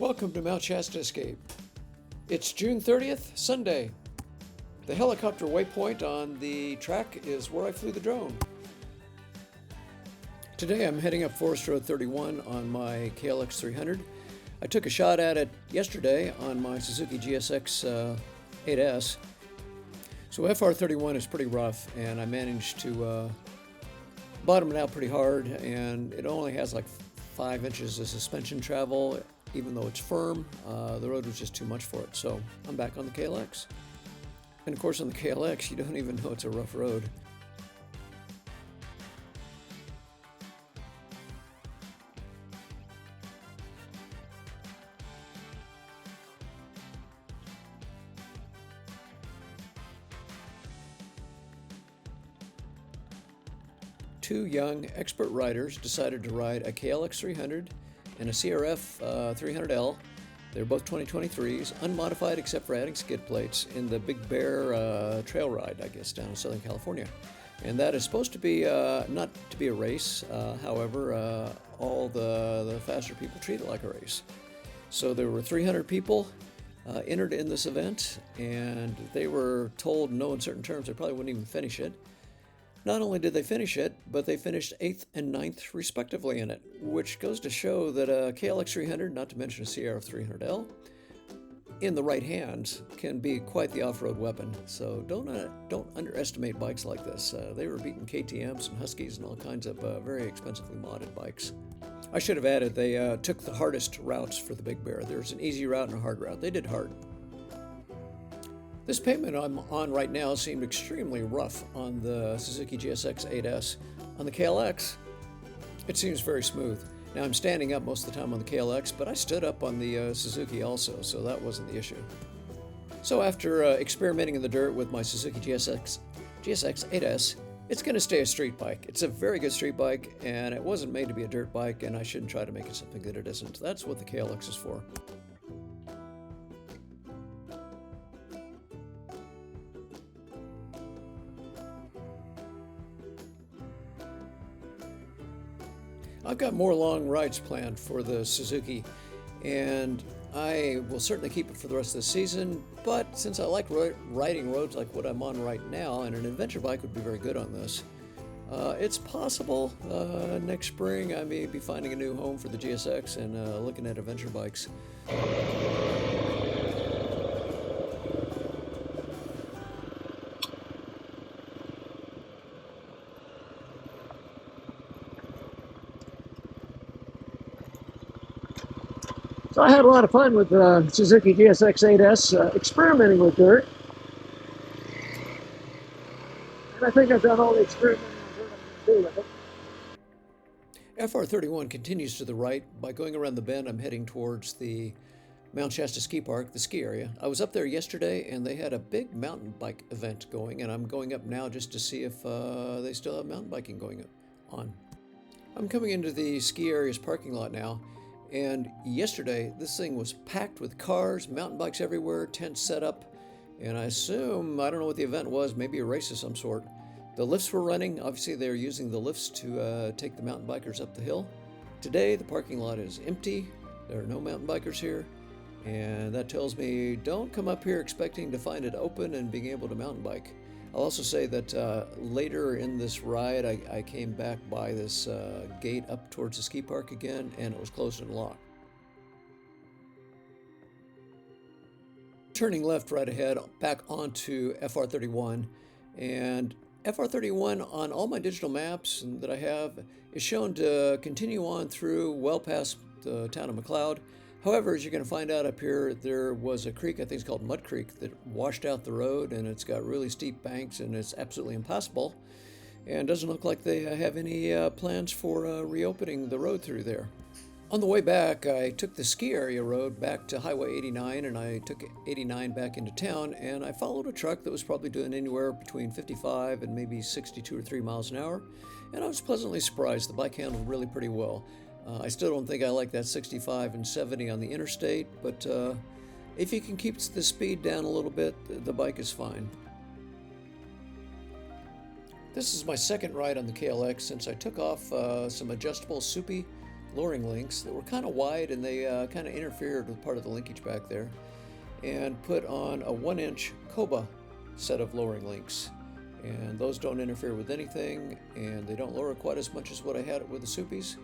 Welcome to Mt Shasta Escape. It's June 30th, Sunday. The helicopter waypoint on the track is where I flew the drone. Today I'm heading up Forest Road 31 on my KLX300. I took a shot at it yesterday on my Suzuki GSX 8S. So FR31 is pretty rough, and I managed to bottom it out pretty hard, and it only has like 5 inches of suspension travel. Even though it's firm, the road was just too much for it. So I'm back on the KLX. And of course on the KLX, you don't even know it's a rough road. Two young expert riders decided to ride a KLX300 and a CRF 300L. They're both 2023s, unmodified except for adding skid plates in the Big Bear trail ride, I guess, down in Southern California. And that is supposed to be not to be a race. However, all the faster people treat it like a race. So there were 300 people entered in this event, and they were told in no uncertain terms they probably wouldn't even finish it. Not only did they finish it, but they finished 8th and 9th respectively in it, which goes to show that a KLX300, not to mention a CRF300L, in the right hands can be quite the off-road weapon. So don't underestimate bikes like this. They were beating KTMs and Huskies and all kinds of very expensively modded bikes. I should have added they took the hardest routes for the Big Bear. There's an easy route and a hard route. They did hard. This pavement I'm on right now seemed extremely rough on the Suzuki GSX 8S. On the KLX, it seems very smooth. Now I'm standing up most of the time on the KLX, but I stood up on the Suzuki also, so that wasn't the issue. So after experimenting in the dirt with my Suzuki GSX 8S, it's going to stay a street bike. It's a very good street bike, and it wasn't made to be a dirt bike, and I shouldn't try to make it something that it isn't. That's what the KLX is for. I've got more long rides planned for the Suzuki, and I will certainly keep it for the rest of the season, but since I like riding roads like what I'm on right now, and an adventure bike would be very good on this, it's possible next spring I may be finding a new home for the GSX and looking at adventure bikes. So I had a lot of fun with the Suzuki GSX 8S, experimenting with dirt. And I think I've done all the experimenting with dirt I'm going to do with it. FR31 continues to the right. By going around the bend, I'm heading towards the Mt Shasta Ski Park, the ski area. I was up there yesterday, and they had a big mountain bike event going, and I'm going up now just to see if they still have mountain biking going on. I'm coming into the ski area's parking lot now. And yesterday, this thing was packed with cars, mountain bikes everywhere, tents set up, and I assume, I don't know what the event was, maybe a race of some sort. The lifts were running. Obviously, they're using the lifts to take the mountain bikers up the hill. Today, the parking lot is empty. There are no mountain bikers here, and that tells me don't come up here expecting to find it open and being able to mountain bike. I'll also say that later in this ride, I came back by this gate up towards the ski park again, and it was closed and locked. Turning left right ahead, back onto FR31, and FR31 on all my digital maps that I have is shown to continue on through well past the town of McLeod. However, as you're going to find out up here, there was a creek, I think it's called Mud Creek, that washed out the road, and it's got really steep banks, and it's absolutely impassable. And doesn't look like they have any plans for reopening the road through there. On the way back, I took the ski area road back to Highway 89, and I took 89 back into town, and I followed a truck that was probably doing anywhere between 55 and maybe 62 or 3 miles an hour, and I was pleasantly surprised. The bike handled really pretty well. I still don't think I like that 65 and 70 on the interstate, but if you can keep the speed down a little bit, the bike is fine. This is my second ride on the KLX since I took off some adjustable soupy luring links that were kind of wide, and they kind of interfered with part of the linkage back there, and put on a 1-inch Koba set of lowering links. And those don't interfere with anything, and they don't lower quite as much as what I had with the Suppies.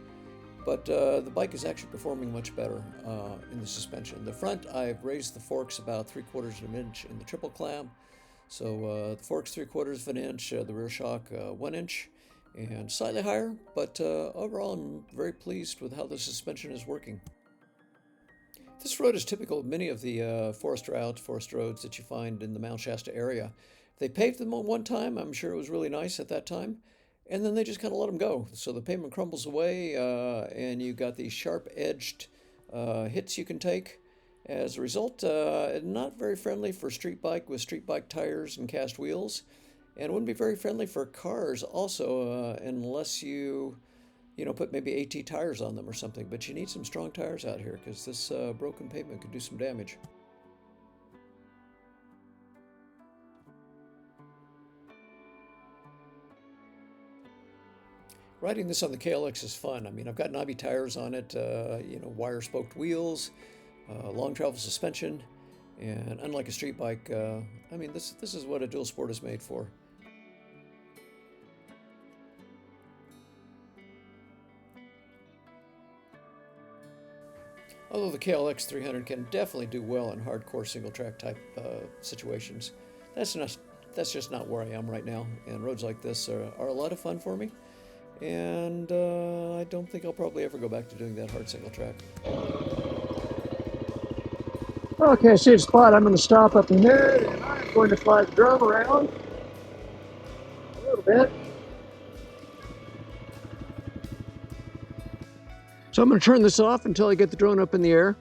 But the bike is actually performing much better in the suspension. The front, I've raised the forks about 3/4 of an inch in the triple clamp. So the forks 3/4 of an inch, the rear shock 1 inch, and slightly higher. But overall, I'm very pleased with how the suspension is working. This road is typical of many of the forest roads that you find in the Mount Shasta area. They paved them on one time. I'm sure it was really nice at that time. And then they just kind of let them go. So the pavement crumbles away, and you got these sharp-edged hits you can take. As a result, not very friendly for street bike with street bike tires and cast wheels. And wouldn't be very friendly for cars also, unless you put maybe AT tires on them or something. But you need some strong tires out here because this broken pavement could do some damage. Riding this on the KLX is fun. I mean, I've got knobby tires on it, wire spoked wheels, long travel suspension, and unlike a street bike, I mean, this is what a dual sport is made for. Although the KLX300 can definitely do well in hardcore single track type situations, that's just not where I am right now. And roads like this are a lot of fun for me. And I don't think I'll probably ever go back to doing that hard single track. Okay, I see a spot. I'm going to stop up in there, and I'm going to fly the drone around a little bit. So I'm going to turn this off until I get the drone up in the air.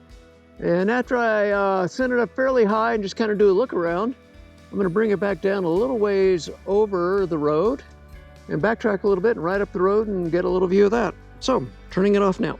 And after I send it up fairly high and just kind of do a look around, I'm going to bring it back down a little ways over the road and backtrack a little bit and ride up the road and get a little view of that. So, turning it off now.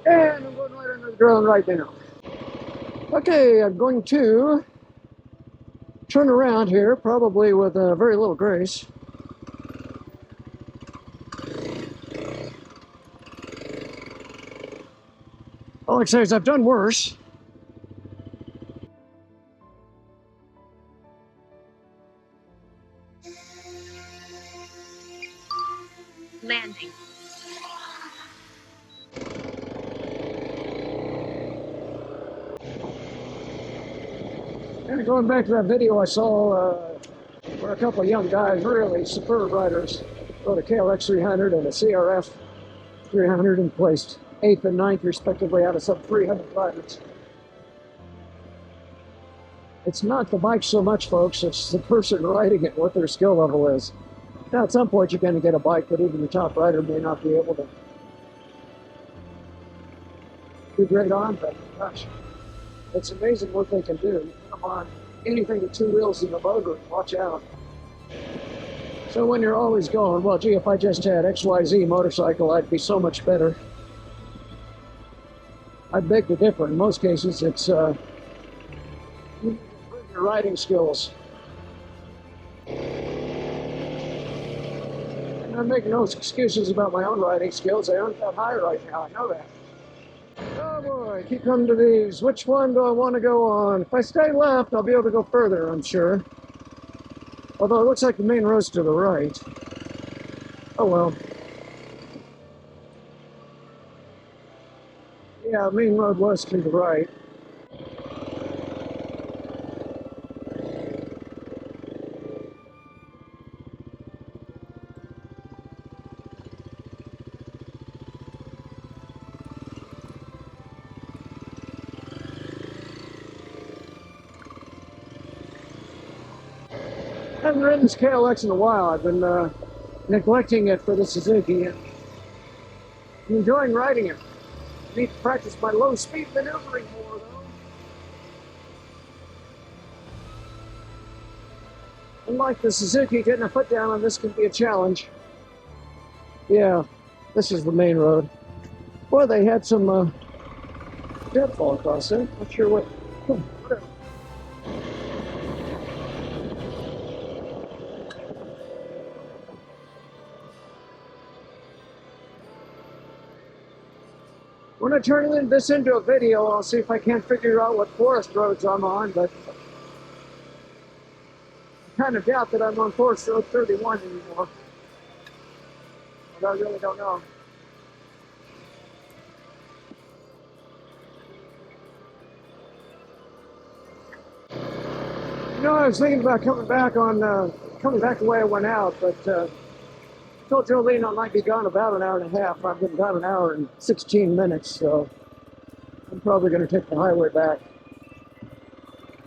And I'm going right under the drone right now. Okay, I'm going to turn around here, probably with very little grace. All I can say is I've done worse. Landing. And going back to that video I saw where a couple of young guys, really superb riders, rode a KLX300 and a CRF300 and placed 8th and 9th respectively out of some 300 riders. It's not the bike so much, folks, it's the person riding it, what their skill level is. Now at some point you're going to get a bike that even the top rider may not be able to do great on, but gosh, it's amazing what they can do. You put them on anything with 2 wheels in the motor, watch out. So when you're always going, well, gee, if I just had XYZ motorcycle, I'd be so much better. I beg to differ. In most cases, it's you need to improve your riding skills. And I'm making no excuses about my own riding skills. They aren't that high right now, I know that. Oh boy, keep coming to these. Which one do I want to go on? If I stay left, I'll be able to go further, I'm sure. Although it looks like the main road's to the right. Oh well. Yeah, main road was to the right. I haven't ridden this KLX in a while. I've been neglecting it for the Suzuki. And I'm enjoying riding it. I need to practice my low speed maneuvering more though. Unlike the Suzuki, getting a foot down on this can be a challenge. Yeah, this is the main road. Boy, they had some deadfall across there. Not sure what. Whatever. When I turn this into a video, I'll see if I can't figure out what forest roads I'm on, but I kind of doubt that I'm on Forest Road 31 anymore. But I really don't know. You know, I was thinking about coming back the way I went out, but I told Joline I might be gone about an hour and a half. I've been about an hour and 16 minutes, so I'm probably going to take the highway back.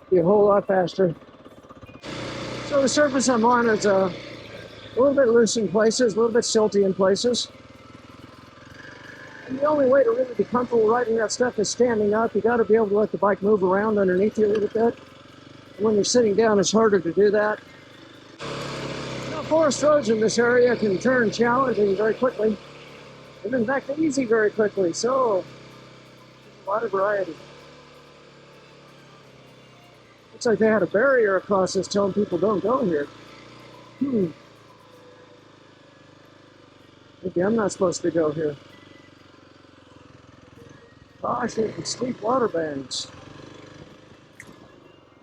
Be a whole lot faster. So the surface I'm on is a little bit loose in places, a little bit silty in places. And the only way to really be comfortable riding that stuff is standing up. You got to be able to let the bike move around underneath you a little bit. And when you're sitting down, it's harder to do that. Now, forest roads in this area can turn challenging very quickly, and in fact, easy very quickly. So, there's a lot of variety. Looks like they had a barrier across this telling people don't go here. Maybe I'm not supposed to go here. Gosh, there's steep water banks.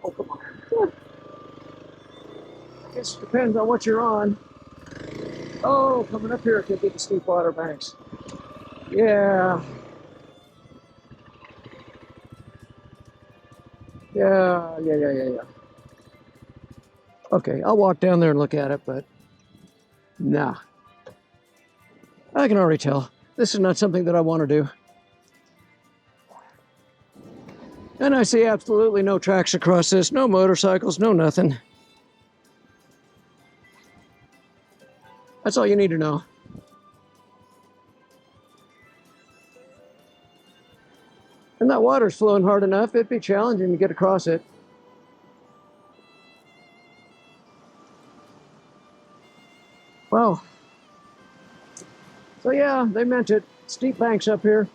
Oh, come on. I guess it depends on what you're on. Oh, coming up here could be the steep water banks. Yeah. Yeah. Okay, I'll walk down there and look at it, but nah. I can already tell. This is not something that I want to do. And I see absolutely no tracks across this, no motorcycles, no nothing. That's all you need to know. And that water's flowing hard enough, it'd be challenging to get across it. Wow. So yeah, they meant it. Steep banks up here.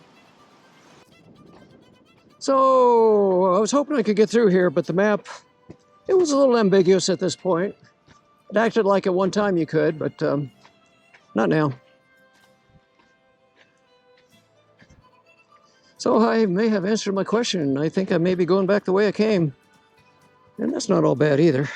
So I was hoping I could get through here, but the map, it was a little ambiguous at this point. It acted like at one time you could, but not now. So I may have answered my question. I think I may be going back the way I came. And that's not all bad either.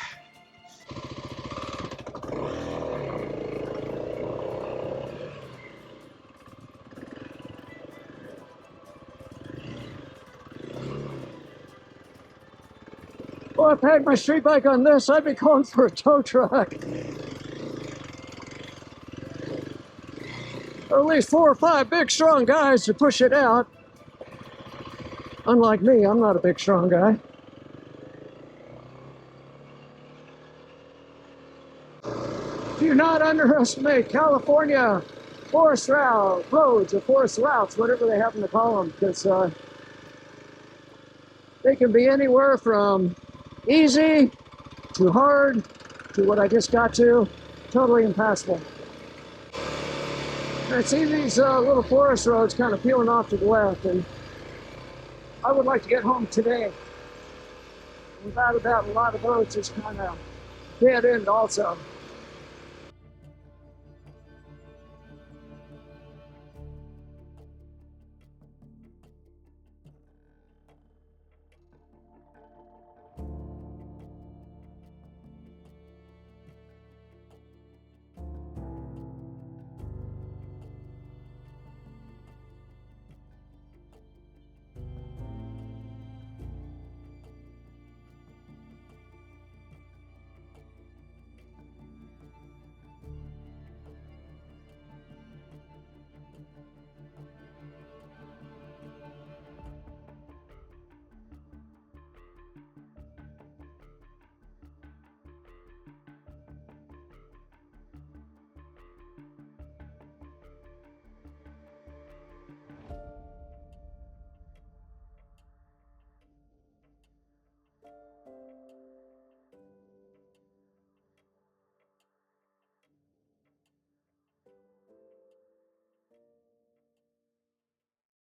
Well, if I had my street bike on this, I'd be calling for a tow truck. Or at least 4 or 5 big, strong guys to push it out. Unlike me, I'm not a big, strong guy. Do not underestimate California forest roads or forest routes, whatever they happen to call them, because they can be anywhere from easy to hard to what I just got to, totally impassable. And I see these little forest roads kind of peeling off to the left, and I would like to get home today without a doubt. A lot of roads just kind of dead end also.